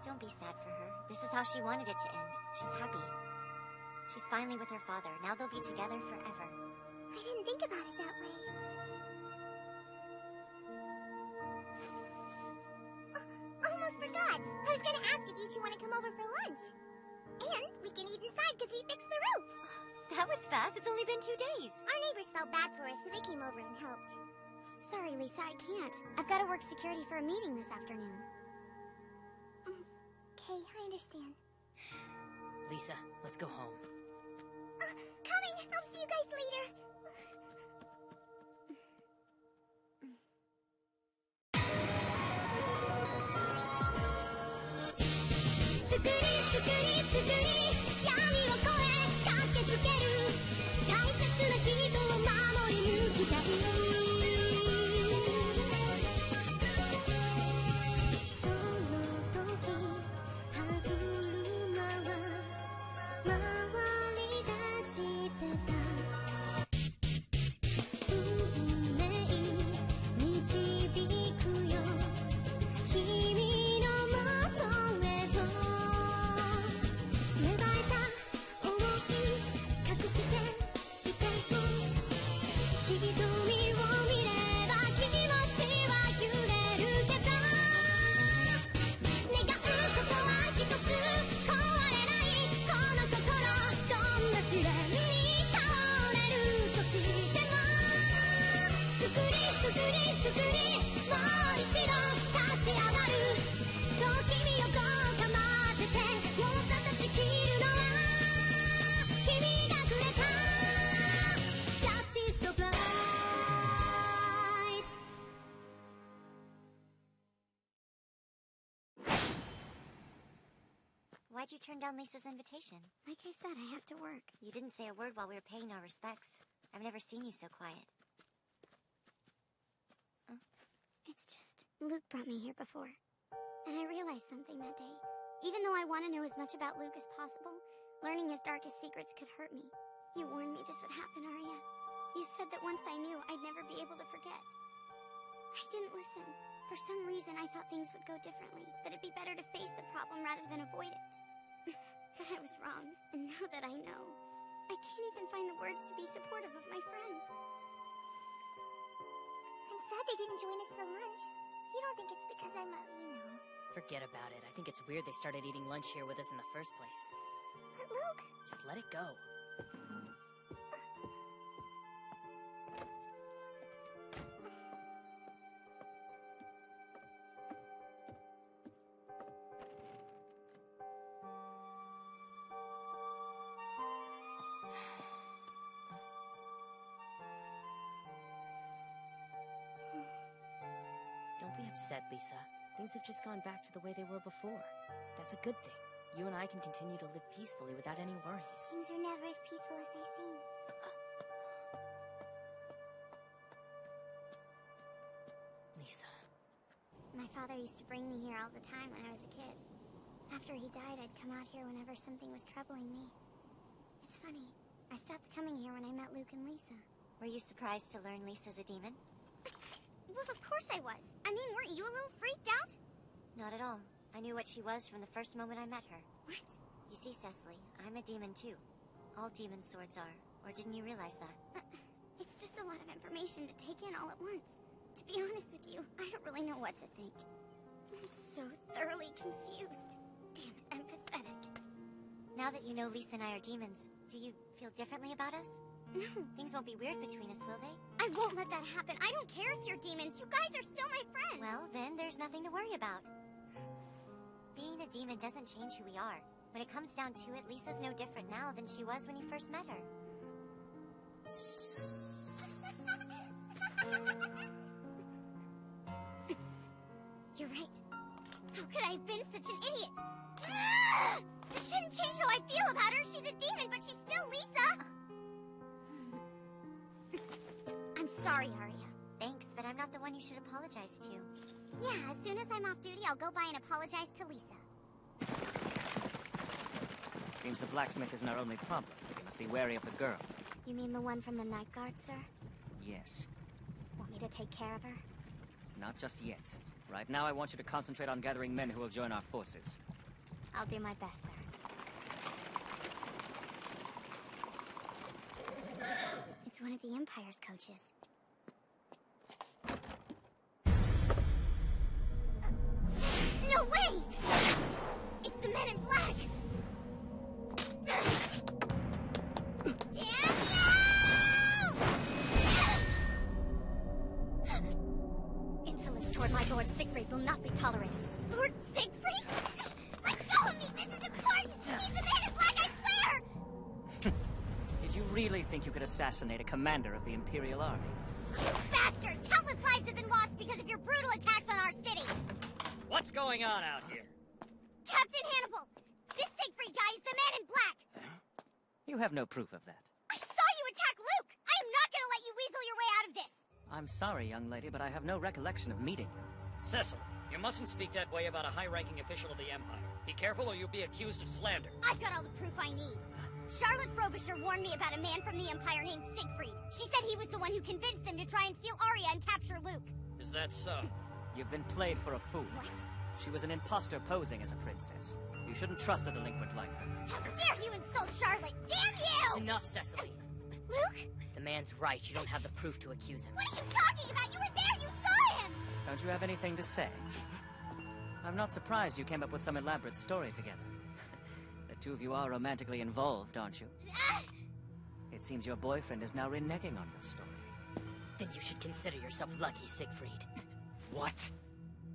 Don't be sad for her. This is how she wanted it to end. She's happy. She's finally with her father. Now they'll be together forever. I didn't think about it that way. Almost forgot. I was gonna ask if you two want to come over for lunch. And we can eat inside because we fixed the roof. That was fast. It's only been 2 days. Our neighbors felt bad for us, so they came over and helped. Sorry, Lisa, I can't. I've got to work security for a meeting this afternoon. Okay, I understand. Lisa, let's go home. Coming! I'll see you guys later. Why'd you turn down Lisa's invitation? Like I said, I have to work. You didn't say a word while we were paying our respects. I've never seen you so quiet. It's just, Luke brought me here before. And I realized something that day. Even though I want to know as much about Luke as possible, learning his darkest secrets could hurt me. You warned me this would happen, Arya. You said that once I knew, I'd never be able to forget. I didn't listen. For some reason, I thought things would go differently, that it'd be better to face the problem rather than avoid it. But I was wrong, and now that I know, I can't even find the words to be supportive of my friend. I'm sad they didn't join us for lunch. You don't think it's because I'm Forget about it. I think it's weird they started eating lunch here with us in the first place. But Luke... Just let it go. Don't be upset, Lisa. Things have just gone back to the way they were before. That's a good thing. You and I can continue to live peacefully without any worries. Things are never as peaceful as they seem. Lisa. My father used to bring me here all the time when I was a kid. After he died, I'd come out here whenever something was troubling me. It's funny. I stopped coming here when I met Luke and Lisa. Were you surprised to learn Lisa's a demon? Well, of course I was. I mean, weren't you a little freaked out? Not at all. I knew what she was from the first moment I met her. What? You see, Cecily, I'm a demon too. All demon swords are. Or didn't you realize that? It's just a lot of information to take in all at once. To be honest with you, I don't really know what to think. I'm so thoroughly confused. Damn it, I'm pathetic. Now that you know Lisa and I are demons, do you feel differently about us? No. Things won't be weird between us, will they? I won't let that happen. I don't care if you're demons. You guys are still my friends. Well, then there's nothing to worry about. Being a demon doesn't change who we are. When it comes down to it, Lisa's no different now than she was when you first met her. You're right. How could I have been such an idiot? This shouldn't change how I feel about her. She's a demon, but she's still Lisa. I'm sorry, Arya. Thanks, but I'm not the one you should apologize to. Yeah, as soon as I'm off duty, I'll go by and apologize to Lisa. Seems the blacksmith isn't our only problem. We must be wary of the girl. You mean the one from the night guard, sir? Yes. Want me to take care of her? Not just yet. Right now, I want you to concentrate on gathering men who will join our forces. I'll do my best, sir. It's one of the Empire's coaches. No way! It's the Men in Black! Damn you! Insolence toward my Lord Siegfried will not be tolerated. Lord Siegfried? Let go of me! This is important! He's the Man in Black, I swear! Did you really think you could assassinate a commander of the Imperial Army? You bastard! Countless lives have been lost because of your brutal attacks on our city! What's going on out here? Captain Hannibal! This Siegfried guy is the Man in Black! You have no proof of that. I saw you attack Luke! I am not gonna let you weasel your way out of this! I'm sorry, young lady, but I have no recollection of meeting you. Cecil, you mustn't speak that way about a high-ranking official of the Empire. Be careful or you'll be accused of slander. I've got all the proof I need. Charlotte Frobisher warned me about a man from the Empire named Siegfried. She said he was the one who convinced them to try and steal Arya and capture Luke. Is that so? You've been played for a fool. What? She was an imposter posing as a princess. You shouldn't trust a delinquent like her. How dare you insult Charlotte! Damn It's you! enough, Cecily. Luke? The man's right. You don't have the proof to accuse him. What are you talking about? You were there! You saw him! Don't you have anything to say? I'm not surprised you came up with some elaborate story together. The two of you are romantically involved, aren't you? It seems your boyfriend is now reneging on your story. Then you should consider yourself lucky, Siegfried. What?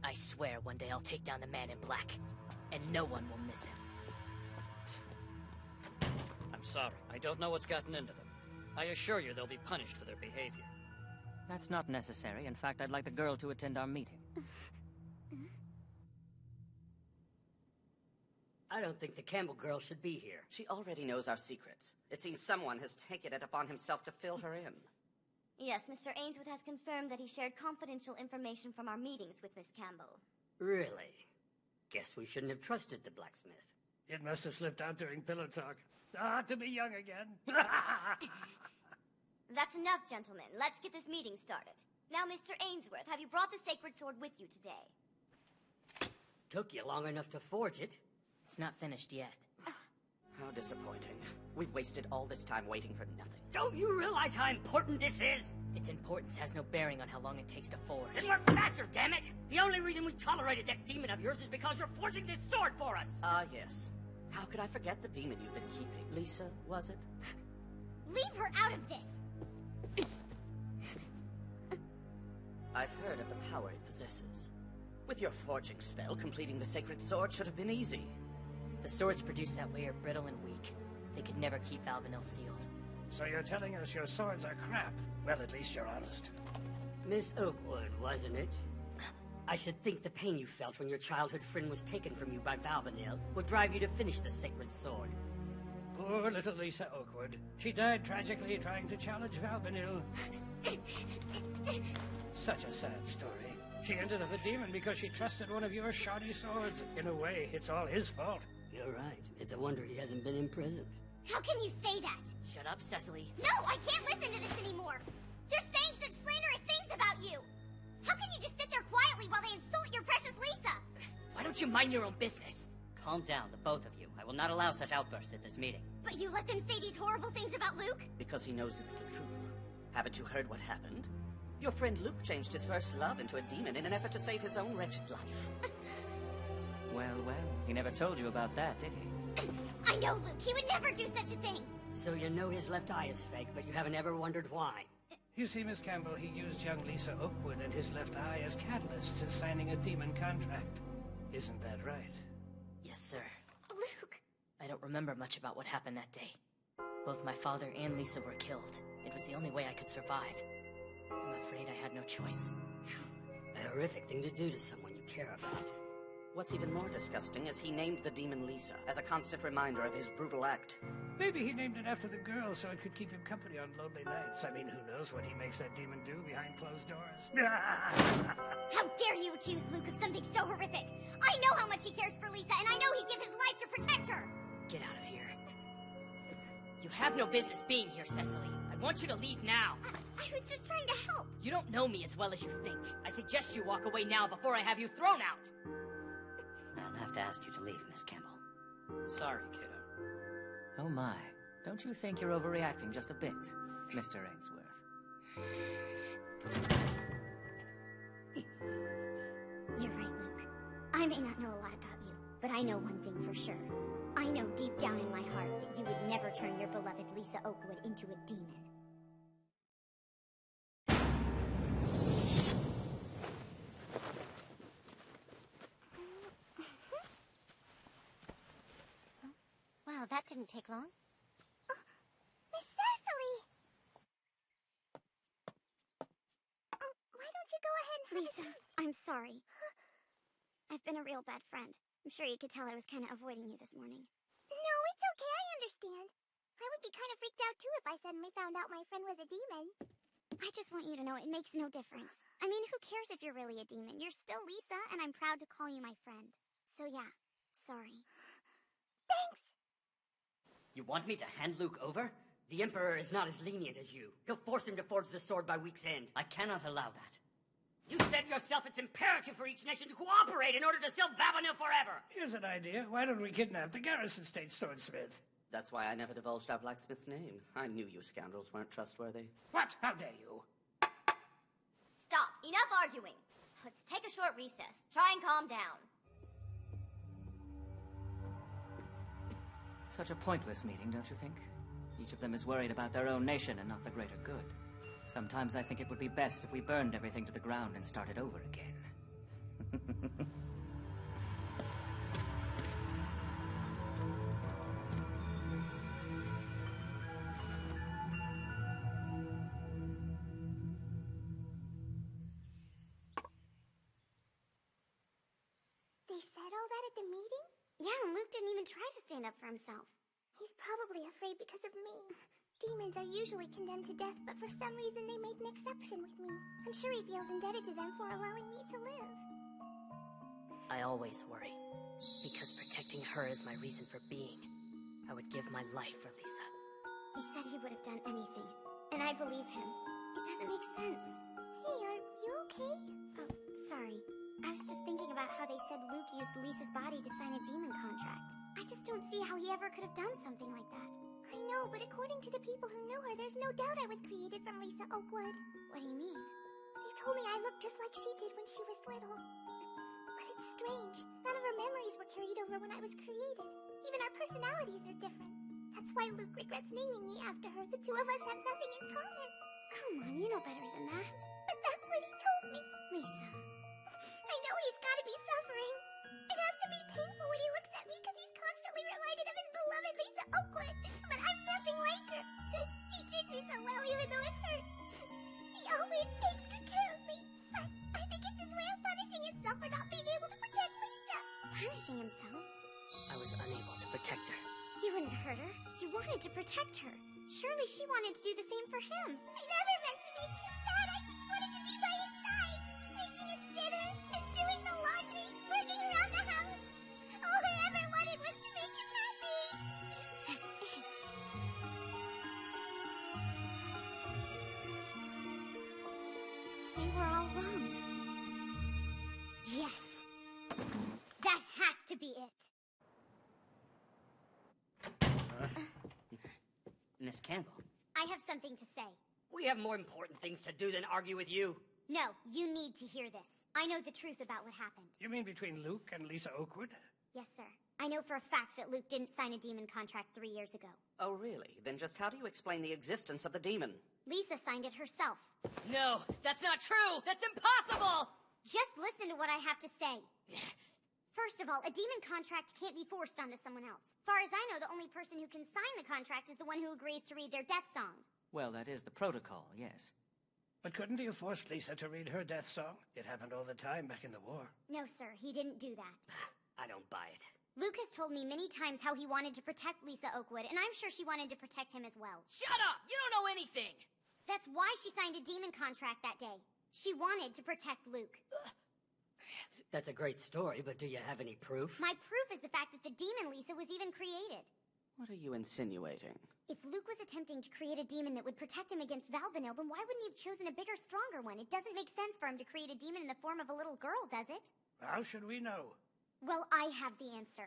I swear one day I'll take down the Man in Black, and no one will miss him. I'm sorry. I don't know what's gotten into them. I assure you they'll be punished for their behavior. That's not necessary. In fact, I'd like the girl to attend our meeting. I don't think the Campbell girl should be here. She already knows our secrets. It seems someone has taken it upon himself to fill her in. Yes, Mr. Ainsworth has confirmed that he shared confidential information from our meetings with Miss Campbell. Really? Guess we shouldn't have trusted the blacksmith. It must have slipped out during pillow talk. To be young again. That's enough, gentlemen. Let's get this meeting started. Now, Mr. Ainsworth, have you brought the sacred sword with you today? Took you long enough to forge it. It's not finished yet. How disappointing. We've wasted all this time waiting for nothing. Don't you realize how important this is? Its importance has no bearing on how long it takes to forge. Then work faster, damn it! The only reason we tolerated that demon of yours is because you're forging this sword for us! Ah, yes. How could I forget the demon you've been keeping? Lisa, was it? Leave her out of this! I've heard of the power it possesses. With your forging spell, completing the sacred sword should have been easy. The swords produced that way are brittle and weak. They could never keep Valvanil sealed. So you're telling us your swords are crap? Well, at least you're honest. Miss Oakwood, wasn't it? I should think the pain you felt when your childhood friend was taken from you by Valvanil would drive you to finish the sacred sword. Poor little Lisa Oakwood. She died tragically trying to challenge Valvanil. Such a sad story. She ended up a demon because she trusted one of your shoddy swords. In a way, it's all his fault. You're right. It's a wonder he hasn't been imprisoned. How can you say that? Shut up, Cecily. No, I can't listen to this anymore! They're saying such slanderous things about you! How can you just sit there quietly while they insult your precious Lisa? Why don't you mind your own business? Calm down, the both of you. I will not allow such outbursts at this meeting. But you let them say these horrible things about Luke? Because he knows it's the truth. Haven't you heard what happened? Your friend Luke changed his first love into a demon in an effort to save his own wretched life. Well, he never told you about that, did he? I know Luke, he would never do such a thing! So you know his left eye is fake, but you haven't ever wondered why. You see, Miss Campbell, he used young Lisa Oakwood and his left eye as catalysts in signing a demon contract. Isn't that right? Yes, sir. Luke! I don't remember much about what happened that day. Both my father and Lisa were killed. It was the only way I could survive. I'm afraid I had no choice. A horrific thing to do to someone you care about. What's even more disgusting is he named the demon Lisa as a constant reminder of his brutal act. Maybe he named it after the girl so it could keep him company on lonely nights. I mean, who knows what he makes that demon do behind closed doors? How dare you accuse Luke of something so horrific! I know how much he cares for Lisa, and I know he'd give his life to protect her! Get out of here. You have no business being here, Cecily. I want you to leave now. I was just trying to help! You don't know me as well as you think. I suggest you walk away now before I have you thrown out. I'll have to ask you to leave, Miss Campbell. Sorry, kiddo. Oh my. Don't you think you're overreacting just a bit, Mr. Ainsworth? You're right, Luke. I may not know a lot about you, but I know one thing for sure. I know deep down in my heart that you would never turn your beloved Lisa Oakwood into a demon. Wow, that didn't take long. Miss Cecily! Why don't you go ahead and have Lisa, a seat? I'm sorry. I've been a real bad friend. I'm sure you could tell I was kind of avoiding you this morning. No, it's okay, I understand. I would be kind of freaked out too if I suddenly found out my friend was a demon. I just want you to know it makes no difference. I mean, who cares if you're really a demon? You're still Lisa, and I'm proud to call you my friend. So yeah, sorry. Thanks! You want me to hand Luke over? The Emperor is not as lenient as you. He'll force him to forge the sword by week's end. I cannot allow that. You said yourself it's imperative for each nation to cooperate in order to seal Vabanil forever! Here's an idea. Why don't we kidnap the Garrison State swordsmith? That's why I never divulged our blacksmith's name. I knew you scoundrels weren't trustworthy. What? How dare you? Stop! Enough arguing! Let's take a short recess. Try and calm down. Such a pointless meeting, don't you think? Each of them is worried about their own nation and not the greater good. Sometimes I think it would be best if we burned everything to the ground and started over again. They said all that at the meeting? Yeah, and Luke didn't even try to stand up for himself. He's probably afraid because of me. Demons are usually condemned to death, but for some reason they made an exception with me. I'm sure he feels indebted to them for allowing me to live. I always worry, because protecting her is my reason for being. I would give my life for Lisa. He said he would have done anything, and I believe him. It doesn't make sense. Hey, are you okay? Oh, sorry. I was just thinking about how they said Luke used Lisa's body to sign a demon contract. I just don't see how he ever could have done something like that. I know, but according to the people who knew her, there's no doubt I was created from Lisa Oakwood. What do you mean? They told me I looked just like she did when she was little. But it's strange. None of her memories were carried over when I was created. Even our personalities are different. That's why Luke regrets naming me after her. The two of us have nothing in common. Come on, you know better than that. But that's what he told me. Lisa. I know he's gotta be suffering. It has to be painful when he looks at me because he's constantly reminded of his beloved Lisa Oakwood. But I'm nothing like her. He treats me so well even though it hurts. He always takes good care of me. I think it's his way of punishing himself for not being able to protect Lisa. Punishing himself? I was unable to protect her. You wouldn't hurt her. You wanted to protect her. Surely she wanted to do the same for him. I never meant to make him sad. I just wanted to be by his side. Making his dinner and doing the laundry, working around the house. All I ever wanted was to make him happy. That's it. You were all wrong. Yes. That has to be it. Miss Campbell. I have something to say. We have more important things to do than argue with you. No, you need to hear this. I know the truth about what happened. You mean between Luke and Lisa Oakwood? Yes, sir. I know for a fact that Luke didn't sign a demon contract 3 years ago. Oh, really? Then just how do you explain the existence of the demon? Lisa signed it herself. No, that's not true! That's impossible! Just listen to what I have to say. First of all, a demon contract can't be forced onto someone else. Far as I know, the only person who can sign the contract is the one who agrees to read their death song. Well, that is the protocol, yes. But couldn't he have forced Lisa to read her death song? It happened all the time back in the war. No, sir, he didn't do that. I don't buy it. Luke has told me many times how he wanted to protect Lisa Oakwood, and I'm sure she wanted to protect him as well. Shut up! You don't know anything! That's why she signed a demon contract that day. She wanted to protect Luke. That's a great story, but do you have any proof? My proof is the fact that the demon Lisa was even created. What are you insinuating? If Luke was attempting to create a demon that would protect him against Valbanil, then why wouldn't he have chosen a bigger, stronger one? It doesn't make sense for him to create a demon in the form of a little girl, does it? How should we know? Well, I have the answer.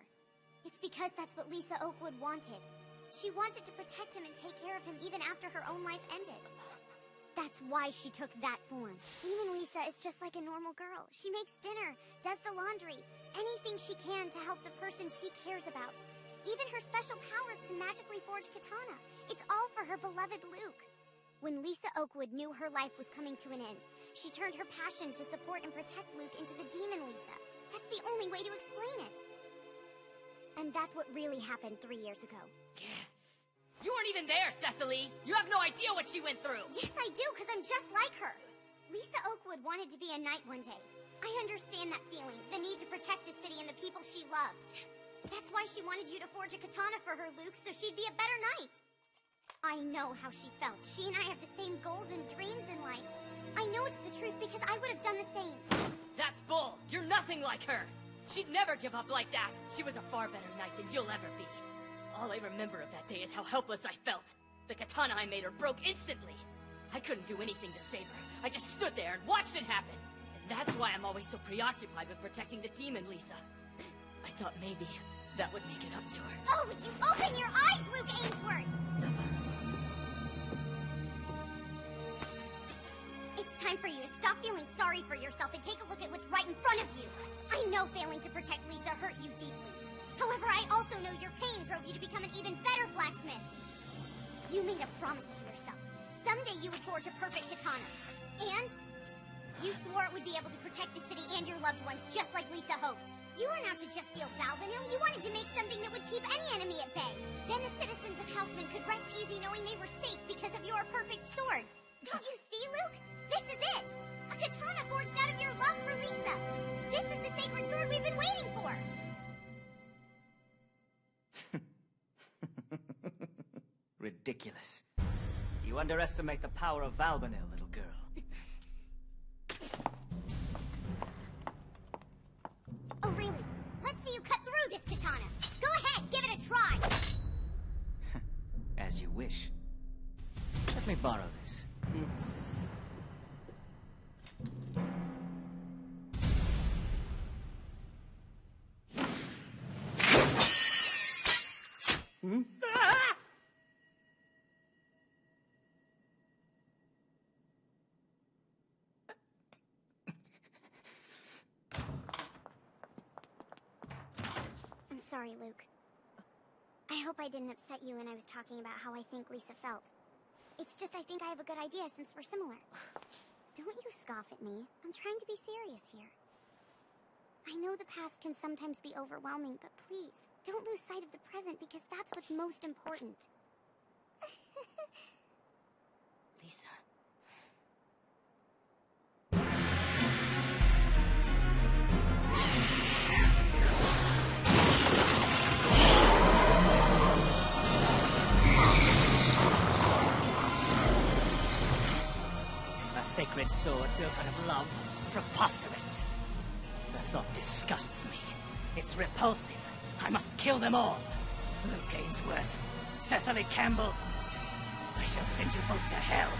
It's because that's what Lisa Oakwood wanted. She wanted to protect him and take care of him even after her own life ended. That's why she took that form. Demon Lisa is just like a normal girl. She makes dinner, does the laundry, anything she can to help the person she cares about. Even her special powers to magically forge katana. It's all for her beloved Luke. When Lisa Oakwood knew her life was coming to an end, she turned her passion to support and protect Luke into the Demon Lisa. That's the only way to explain it. And that's what really happened 3 years ago. You weren't even there, Cecily! You have no idea what she went through! Yes, I do, because I'm just like her. Lisa Oakwood wanted to be a knight one day. I understand that feeling, the need to protect the city and the people she loved. That's why she wanted you to forge a katana for her, Luke, so she'd be a better knight. I know how she felt. She and I have the same goals and dreams in life. I know it's the truth because I would have done the same. That's bull! You're nothing like her! She'd never give up like that! She was a far better knight than you'll ever be. All I remember of that day is how helpless I felt. The katana I made her broke instantly. I couldn't do anything to save her. I just stood there and watched it happen. And that's why I'm always so preoccupied with protecting the Demon Lisa. I thought maybe that would make it up to her. Oh, would you open your eyes, Luke Ainsworth? It's time for you to stop feeling sorry for yourself and take a look at what's right in front of you. I know failing to protect Lisa hurt you deeply. However, I also know your pain drove you to become an even better blacksmith. You made a promise to yourself. Someday you would forge a perfect katana. And you swore it would be able to protect the city and your loved ones, just like Lisa hoped. You weren't out to just steal Valvanil. You wanted to make something that would keep any enemy at bay. Then the citizens of Houseman could rest easy knowing they were safe because of your perfect sword. Don't you see, Luke? This is it! A katana forged out of your love for Lisa. This is the sacred sword we've been waiting for. Ridiculous. You underestimate the power of Valvanil, little girl. Oh, really? Let's see you cut through this katana. Go ahead, give it a try. As you wish. Let me borrow this. Hmm? I'm sorry, Luke. I hope I didn't upset you when I was talking about how I think Lisa felt. It's just I think I have a good idea since we're similar. Don't you scoff at me. I'm trying to be serious here. I know the past can sometimes be overwhelming, but please, don't lose sight of the present because that's what's most important. Lisa. A sacred sword built out of love? Preposterous. The thought disgusts me. It's repulsive. I must kill them all. Luke Ainsworth, Cecily Campbell, I shall send you both to hell.